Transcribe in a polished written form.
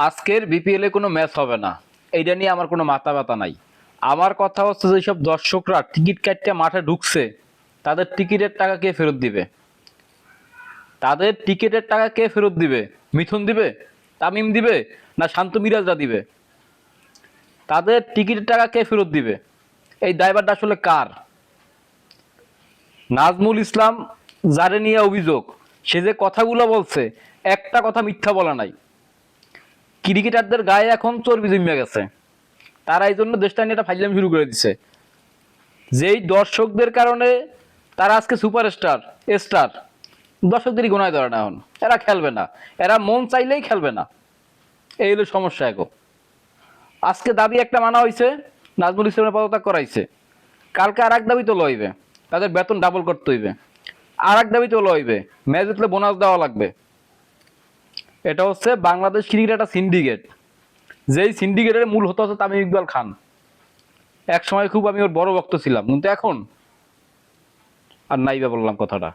আজকের বিপিএল এ কোনো ম্যাচ হবে না, এইটা নিয়ে আমার কোনো মাথা ব্যথা নাই। আমার কথা হচ্ছে যেসব দর্শকরা টিকিট কাটতে মাঠে ঢুকছে তাদের টিকিটের টাকা কে ফেরত দিবে? তাদের টিকিটের টাকা কে ফেরত দিবে? মিথুন দিবে, তামিম দিবে, না শান্ত মিরাজরা দিবে? তাদের টিকিটের টাকা কে ফেরত দিবে? এই দায়ভারটা আসলে কার? নাজমুল ইসলাম যারে নিয়ে অভিযোগ, সে যে কথাগুলো বলছে, একটা কথা মিথ্যা বলা নাই। ক্রিকেটারদের গায়ে এখন চর্বি জমে গেছে, তারা এই জন্য দেশটা নিয়ে একটা ফাইজলামি শুরু করে দিচ্ছে। যেই দর্শকদের কারণে তারা আজকে সুপারস্টার, স্টার, দর্শকদেরই গোনায় ধরে না। এখন এরা খেলবে না, এরা মন চাইলেই খেলবে না। এই হলো সমস্যা। এখন আজকে দাবি একটা মানা হয়েছে, নাজমুল ইসলামের পদত্যাগ করাইছে। কালকে আর এক দাবি তো লইবে, তাদের বেতন ডাবল করতে হইবে। আর এক দাবি তো লইবে, ম্যাচ জিতলে বোনাস দেওয়া লাগবে। এটা হচ্ছে বাংলাদেশ ক্রিকেট একটা সিন্ডিকেট। যেই সিন্ডিকেটের মূল হতে হচ্ছে তামিম ইকবাল খান। এক সময় খুব আমি ওর বড় ভক্ত ছিলাম, কিন্তু এখন আর নাই বা বললাম কথাটা।